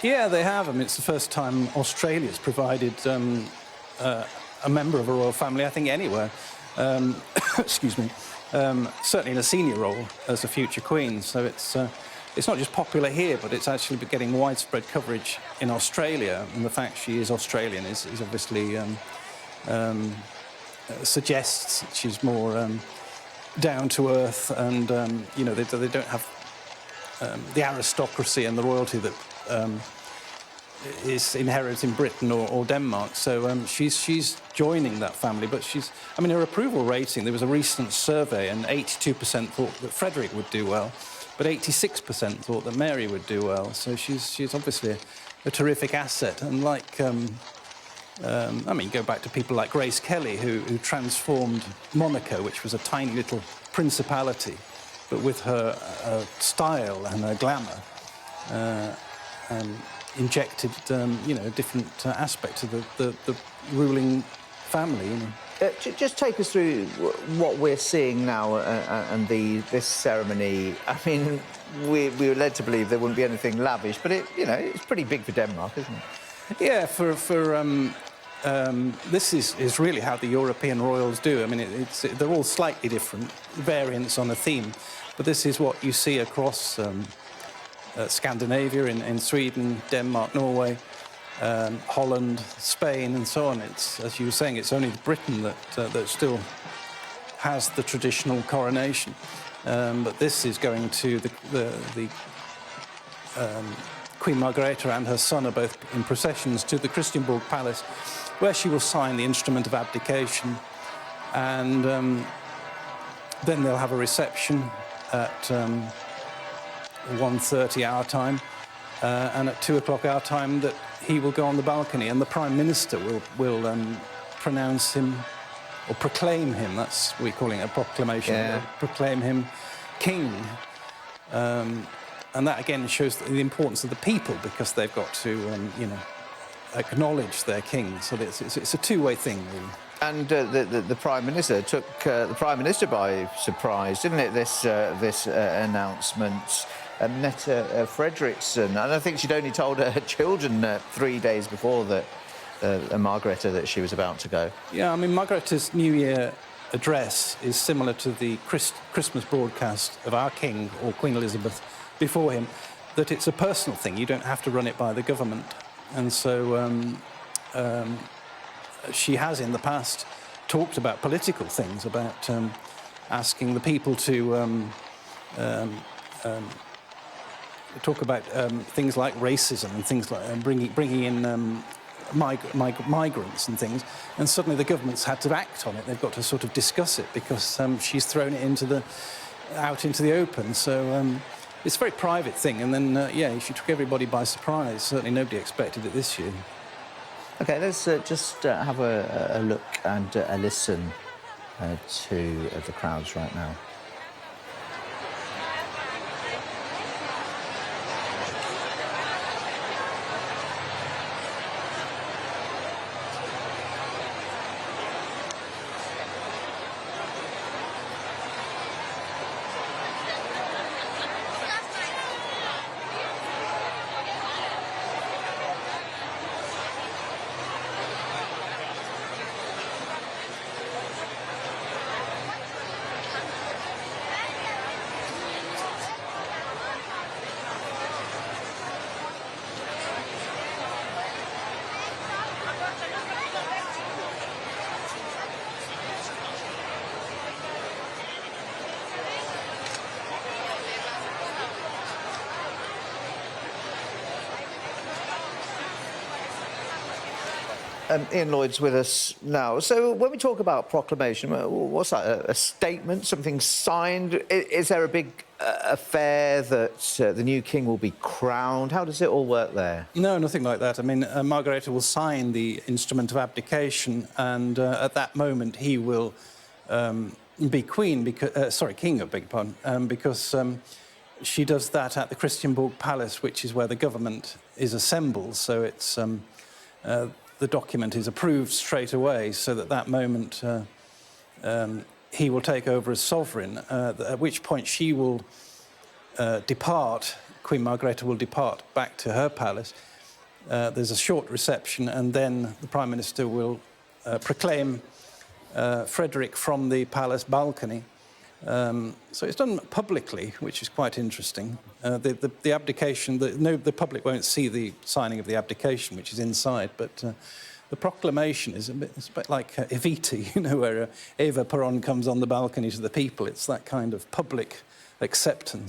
Yeah, they have. I mean, it's the first time Australia's provided a member of a royal family, I think, anywhere. Excuse me. Certainly in a senior role as a future queen. So it's not just popular here, but it's actually getting widespread coverage in Australia. And the fact she is Australian is obviously suggests that she's more down to earth, and you know, they don't have the aristocracy and the royalty that is inherent in Britain or Denmark. So she's joining that family. But I mean, her approval rating, there was a recent survey, and 82% thought that Frederik would do well, but 86% thought that Mary would do well. So she's obviously a terrific asset. And like, I mean, go back to people like Grace Kelly, who transformed Monaco, which was a tiny little principality, but with her style and her glamour, injected, you know, a different aspect to the ruling family. You know. Just take us through what we're seeing now and this ceremony. I mean, we were led to believe there wouldn't be anything lavish, but you know, it's pretty big for Denmark, isn't it? Yeah, this is really how the European royals do. I mean, they're all slightly different variants on a theme, but this is what you see across Scandinavia, in Sweden, Denmark, Norway, Holland, Spain, and so on. It's, as you were saying, it's only Britain that still has the traditional coronation. But this is going to the Queen Margrethe and her son are both in processions to the Christiansborg Palace, where she will sign the instrument of abdication, and then they'll have a reception at 1:30 our time, and at 2 o'clock our time that he will go on the balcony, and the Prime Minister will pronounce him, or proclaim him, that's what we're calling a proclamation, yeah. Proclaim him king. And that again shows the importance of the people, because they've got to, you know, acknowledge their king. So it's a two-way thing, really. And the Prime Minister took the Prime Minister by surprise, didn't it, this announcement? Mette Frederiksen, and I think she'd only told her children 3 days before that Margrethe that she was about to go. Yeah, I mean, Margrethe's New Year address is similar to the Christmas broadcast of our King or Queen Elizabeth before him, that it's a personal thing. You don't have to run it by the government. And so she has in the past talked about political things, about asking the people to talk about things like racism and things like bringing in migrants and things, and suddenly the government's had to act on it. They've got to sort of discuss it, because she's thrown it out into the open. So it's a very private thing, and then yeah, she took everybody by surprise. Certainly nobody expected it this year. Okay, let's just have a look and a listen to the crowds right now. Ian Lloyd's with us now. So when we talk about proclamation, what's that, a statement, something signed? Is there a big affair that the new king will be crowned? How does it all work there? No, nothing like that. I mean, Margrethe will sign the instrument of abdication, and at that moment he will be queen, because, king, I beg your pardon, because she does that at the Christiansborg Palace, which is where the government is assembled. So it's the document is approved straight away, so that that moment he will take over as sovereign, at which point she will depart Queen Margrethe will depart back to her palace. There's a short reception, and then the Prime Minister will proclaim Frederik from the palace balcony. So it's done publicly, which is quite interesting. The abdication, the public won't see the signing of the abdication, which is inside, but the proclamation is it's a bit like Evita, you know, where Eva Peron comes on the balcony to the people. It's that kind of public acceptance.